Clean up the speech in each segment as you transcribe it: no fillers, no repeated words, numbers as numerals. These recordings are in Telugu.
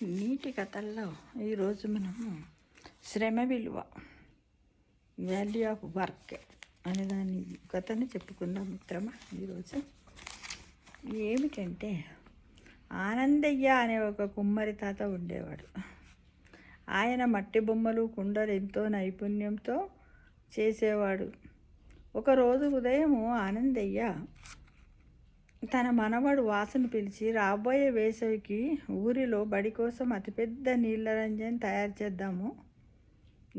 నీటి కథల్లో ఈరోజు మనము శ్రమ విలువ, వాల్యూ ఆఫ్ వర్క్ అనే దాని కథని చెప్పుకుందాం మిత్రమా. ఈరోజు ఏమిటంటే, ఆనందయ్య అనే ఒక కుమ్మరి తాత ఉండేవాడు. ఆయన మట్టి బొమ్మలు, కుండలు ఎంతో నైపుణ్యంతో చేసేవాడు. ఒకరోజు ఉదయము ఆనందయ్య తన మనవడు వాసును పిలిచి, రాబోయే వేసవికి ఊరిలో బడి కోసం అతిపెద్ద నీళ్ళ రంజన్ తయారు చేద్దాము,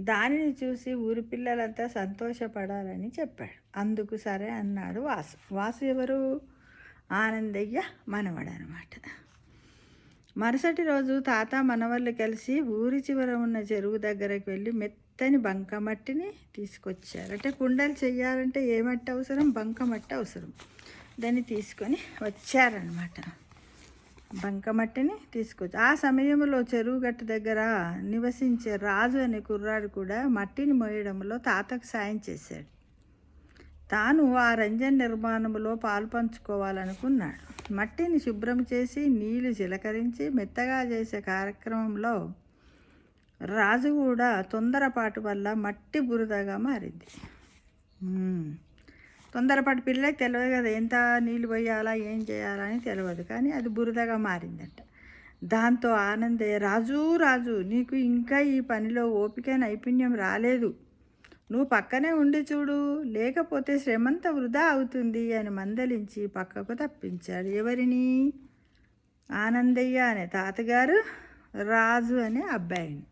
దానిని చూసి ఊరి పిల్లలంతా సంతోషపడాలని చెప్పాడు. అందుకు సరే అన్నాడు వాసు. వాసు ఎవరు? ఆనందయ్య మనవడు అనమాట. మరుసటి రోజు తాత మనవళ్ళు కలిసి ఊరి చివర ఉన్న చెరువు దగ్గరకు వెళ్ళి మెత్తని బంకమట్టిని తీసుకొచ్చారు. అంటే కుండలు చెయ్యాలంటే ఏ మట్టి అవసరం? బంకమట్టి అవసరం. దాన్ని తీసుకొని వచ్చారనమాట. బంకమట్టిని తీసుకొచ్చి ఆ సమయంలో చెరువు గట్టు దగ్గర నివసించే రాజు అనే కుర్రాడు కూడా మట్టిని మోయడంలో తాతకు సాయం చేశాడు. తాను ఆ రంజన్ నిర్మాణంలో పాలు పంచుకోవాలనుకున్నాడు. మట్టిని శుభ్రం చేసి నీళ్లు చిలకరించి మెత్తగా చేసే కార్యక్రమంలో రాజు కూడా తొందరపాటు వల్ల మట్టి బురదగా మారింది. తొందరపాటు పిల్లలకి తెలియదు కదా, ఎంత నీళ్ళు పోయాలా ఏం చేయాలా అని తెలియదు, కానీ అది బురదగా మారిందంట. దాంతో ఆనందయ్య, రాజు నీకు ఇంకా ఈ పనిలో ఓపిక నైపుణ్యం రాలేదు, నువ్వు పక్కనే ఉండి చూడు, లేకపోతే శ్రమంతా వృధా అవుతుంది అని మందలించి పక్కకు తప్పించాడు. ఎవరిని? ఆనందయ్య అనే తాతగారు రాజు అనే అబ్బాయిని.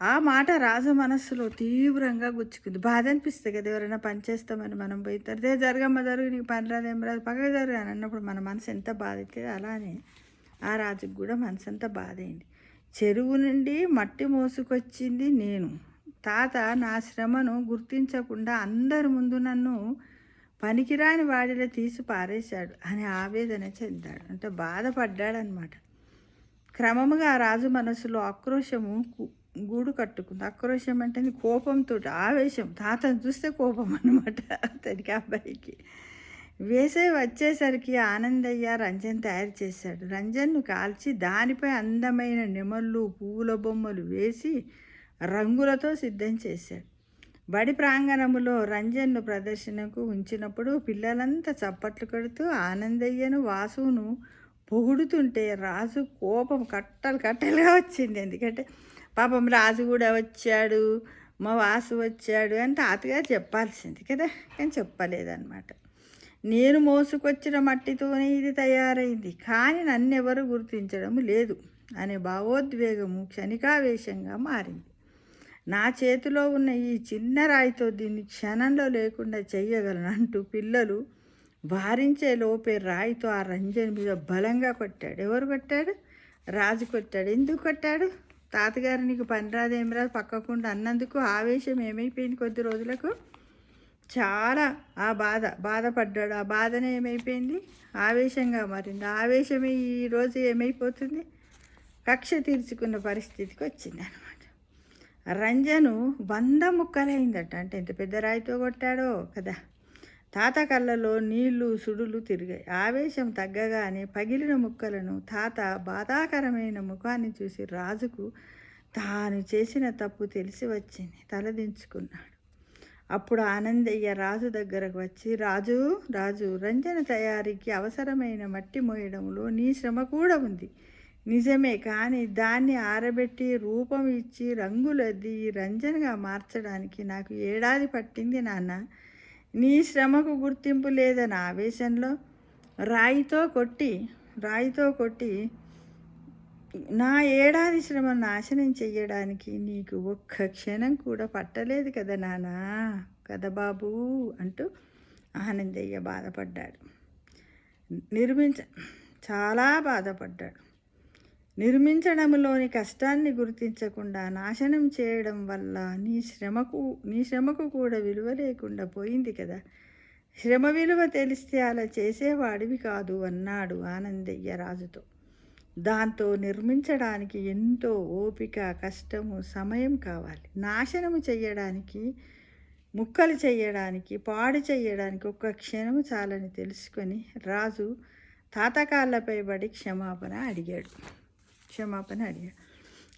ఆ మాట రాజు మనస్సులో తీవ్రంగా గుచ్చుకుంది. బాధ అనిపిస్తుంది కదా, ఎవరైనా పని చేస్తామని మనం పోయితారు, దే జరగమ్మ జరుగు, నీకు పని రాదు ఏం రాదు, పక్కకు జరుగు అని అన్నప్పుడు మన మనసు ఎంత బాధ అవుతుంది, అలానే ఆ రాజుకు కూడా మనసు అంతా బాధ అయింది. చెరువు నుండి మట్టి మోసుకొచ్చింది నేను, తాత నా శ్రమను గుర్తించకుండా అందరి ముందు నన్ను పనికిరాని వాడిలో తీసి పారేశాడు అని ఆవేదన చెందాడు. అంటే బాధపడ్డాడనమాట. క్రమముగా రాజు మనసులో ఆక్రోశము గూడు కట్టుకుంది. ఆక్రోశం అంటే కోపంతో, ఆవేశం. తాతను చూస్తే కోపం అన్నమాట అతనికి, అబ్బాయికి. వేసవి వచ్చేసరికి ఆనందయ్య రంజన్ తయారు చేశాడు. రంజన్ను కాల్చి దానిపై అందమైన నెమళ్ళు, పూల బొమ్మలు వేసి రంగులతో సిద్ధం చేశాడు. బడి ప్రాంగణములో రంజన్ను ప్రదర్శనకు ఉంచినప్పుడు పిల్లలంతా చప్పట్లు కొడుతూ ఆనందయ్యను, వాసును పొగుడుతుంటే రాజు కోపం కట్టలుగా వచ్చింది. ఎందుకంటే పాపం రాజు కూడా వచ్చాడు, మా వాసు వచ్చాడు అని తాతగారు చెప్పాల్సింది కదా, కానీ చెప్పలేదన్నమాట. నేను మోసుకొచ్చిన మట్టితోనే ఇది తయారైంది, కానీ నన్నెవరు గుర్తించడం లేదు అనే భావోద్వేగము క్షణికావేశంగా మారింది. నా చేతిలో ఉన్న ఈ చిన్న రాయితో దీన్ని క్షణంలో లేకుండా చెయ్యగలను అంటూ పిల్లలు వారించే లోపే రాయితో ఆ రంజన్ మీద బలంగా కొట్టాడు. ఎవరు కొట్టాడు? రాజు కొట్టాడు. ఎందుకు కొట్టాడు? తాతగారు నీకు పని రాదు ఏం రాదు పక్కకుండా అన్నందుకు ఆవేశం ఏమైపోయింది, కొద్ది రోజులకు చాలా బాధపడ్డాడు. ఆ బాధనే ఏమైపోయింది? ఆవేశంగా మారింది. ఆవేశమే ఈరోజు ఏమైపోతుంది? కక్ష తీర్చుకున్న పరిస్థితికి వచ్చింది అనమాట. రంజను 100 ముక్కలైందట. అంటే ఎంత పెద్ద రాయితో కొట్టాడో కదా. తాత కళ్ళలో నీళ్లు సుడులు తిరిగాయి. ఆవేశం తగ్గగానే పగిలిన ముక్కలను, తాత బాధాకరమైన ముఖాన్ని చూసి రాజుకు తాను చేసిన తప్పు తెలిసి వచ్చింది. తలదించుకున్నాడు. అప్పుడు ఆనందయ్య రాజు దగ్గరకు వచ్చి, రాజు రంజన తయారీకి అవసరమైన మట్టి మోయడంలో నీ శ్రమ కూడా ఉంది, నిజమే, కానీ దాన్ని ఆరబెట్టి రూపం ఇచ్చి రంగులద్ది రంజనగా మార్చడానికి నాకు ఏడాది పట్టింది నాన్న. నీ శ్రమకు గుర్తింపు లేదని ఆవేశంలో రాయితో కొట్టి నా ఏడాది శ్రమ నాశనం చెయ్యడానికి నీకు ఒక్క క్షణం కూడా పట్టలేదు కదా నానా, కదా బాబు అంటూ ఆనందయ్య బాధపడ్డాడు. చాలా బాధపడ్డాడు. నిర్మించడంలోని కష్టాన్ని గుర్తించకుండా నాశనం చేయడం వల్ల నీ శ్రమకు కూడా విలువ లేకుండా పోయింది కదా. శ్రమ విలువ తెలిస్తే అలా చేసేవాడివి కాదు అన్నాడు ఆనందయ్య రాజుతో. దాంతో నిర్మించడానికి ఎంతో ఓపిక, కష్టము, సమయం కావాలి. నాశనము చెయ్యడానికి, ముక్కలు చేయడానికి, పాడు చేయడానికి ఒక్క క్షణము చాలని తెలుసుకొని రాజు తాతకాళ్ళపై పడి క్షమాపణ అడిగాడు. క్షమాపణ అడిగాడు.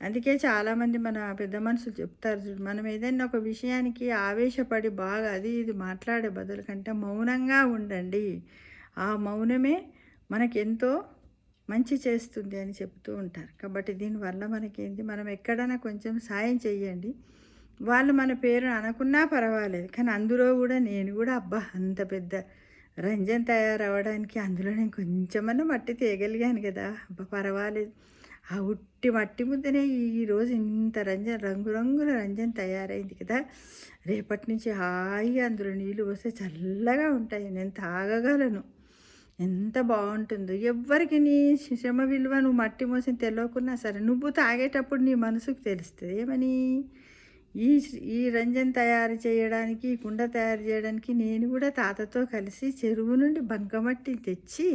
అందుకే చాలామంది మన పెద్ద మనుషులు చెప్తారు చూడు, మనం ఏదైనా ఒక విషయానికి ఆవేశపడి బాగా అది ఇది మాట్లాడే బదులు కంటే మౌనంగా ఉండండి, ఆ మౌనమే మనకెంతో మంచి చేస్తుంది అని చెప్తూ ఉంటారు. కాబట్టి దీనివల్ల మనకేంటి, మనం ఎక్కడైనా కొంచెం సాయం చేయండి, వాళ్ళు మన పేరు అనకున్నా పర్వాలేదు, కానీ అందులో కూడా నేను కూడా అబ్బా అంత పెద్ద రంజన్ తయారవ్వడానికి అందులో నేను కొంచెమన్నా మట్టి తేయగలిగాను కదా, అబ్బా పర్వాలేదు, ఆ ఉట్టి మట్టి ముద్దనే ఈరోజు ఇంత రంగురంగుల రంజన్ తయారైంది కదా, రేపటి నుంచి హాయిగా అందులో నీళ్ళు పోస్తే చల్లగా ఉంటాయి, నేను తాగగలను, ఎంత బాగుంటుందో. ఎవ్వరికి నీ శ్రమ విలువ నువ్వు మట్టి మోసి తెలియకున్నా సరే నువ్వు తాగేటప్పుడు నీ మనసుకు తెలుస్తుంది ఏమని, ఈ ఈ రంజన్ తయారు చేయడానికి, ఈ కుండ తయారు చేయడానికి నేను కూడా తాతతో కలిసి చెరువు నుండి బంకమట్టి తెచ్చి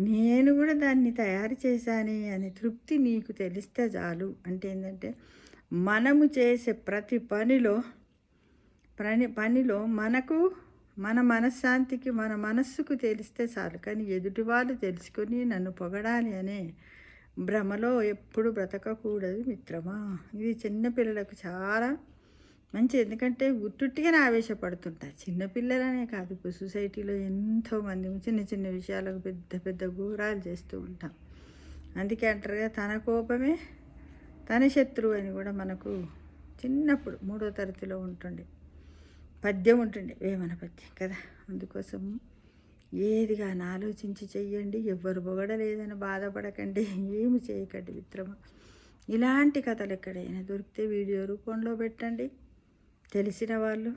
నేను కూడా దాన్ని తయారు చేశాను అనే తృప్తి నీకు తెలిస్తే చాలు. అంటే ఏంటంటే మనము చేసే ప్రతి పనిలో మనకు మన మనశ్శాంతికి మన మనస్సుకు తెలిస్తే చాలు, కానీ ఎదుటి వాళ్ళు తెలుసుకొని నన్ను పొగడాలి అనే భ్రమలో ఎప్పుడు బ్రతకకూడదు మిత్రమా. ఇది చిన్నపిల్లలకు చాలా మంచి, ఎందుకంటే ఉట్టుట్టిగానే ఆవేశపడుతుంటారు. చిన్నపిల్లలనే కాదు, ఇప్పుడు సొసైటీలో ఎంతోమంది చిన్న చిన్న విషయాలకు పెద్ద పెద్ద ఘోరాలు చేస్తూ ఉంటాం. అందుకే అంటారుగా, తన కోపమే తన శత్రువు అని కూడా మనకు చిన్నప్పుడు 3వ తరగతిలో ఉంటుండే పద్యం ఉంటుండే, వేమన పద్యం కదా. అందుకోసం ఏది కానీ ఆలోచించి చెయ్యండి, ఎవ్వరు పొగడలేదని బాధపడకండి, ఏమి చేయకండి మిత్రమా. ఇలాంటి కథలు ఎక్కడైనా దొరికితే వీడియో రూపంలో పెట్టండి, తెలిసిన వాళ్ళు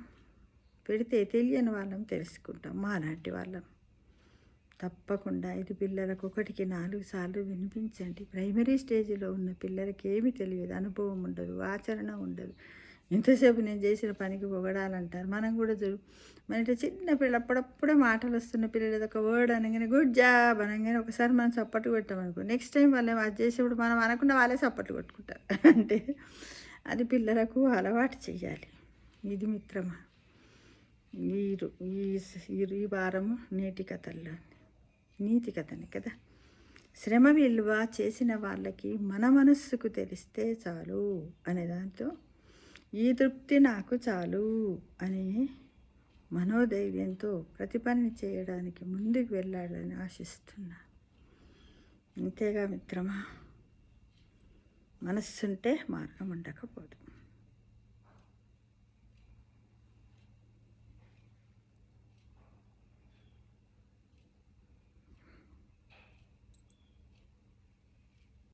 పెడితే తెలియని వాళ్ళం తెలుసుకుంటాం, మాలాంటి వాళ్ళం. తప్పకుండా 5 పిల్లలకు 1కి 4 సార్లు వినిపించండి. ప్రైమరీ స్టేజ్లో ఉన్న పిల్లలకి ఏమీ తెలియదు, అనుభవం ఉండదు, ఆచరణ ఉండదు. ఎంతసేపు నేను చేసిన పనికి పొగడాలంటారు. మనం కూడా మన ఇంట్లో చిన్న పిల్లలు అప్పుడప్పుడే మాటలు వస్తున్న పిల్లలు ఒక వర్డ్ అనగానే గుడ్ జాబ్ అనగానే ఒకసారి మనం చప్పట్లు కొట్టామనుకో, నెక్స్ట్ టైం వాళ్ళు అది చేసేప్పుడు మనం అనకుండా వాళ్ళే చప్పట్లు కొట్టుకుంటారు. అంటే అది పిల్లలకు అలవాటు చేయాలి. ఇది మిత్రమా ఈ వారము నేటి కథల్లో నీతి కథనే కదా. శ్రమ విలువ చేసిన వాళ్ళకి మన మనస్సుకు తెలిస్తే చాలు అనే దాంతో ఈ తృప్తి నాకు చాలు అనే మనోధైర్యంతో ప్రతి పని చేయడానికి ముందుకు వెళ్ళాలని ఆశిస్తున్నా. అంతేగా మిత్రమా, మనస్సుంటే మార్గం ఉండకపోదు.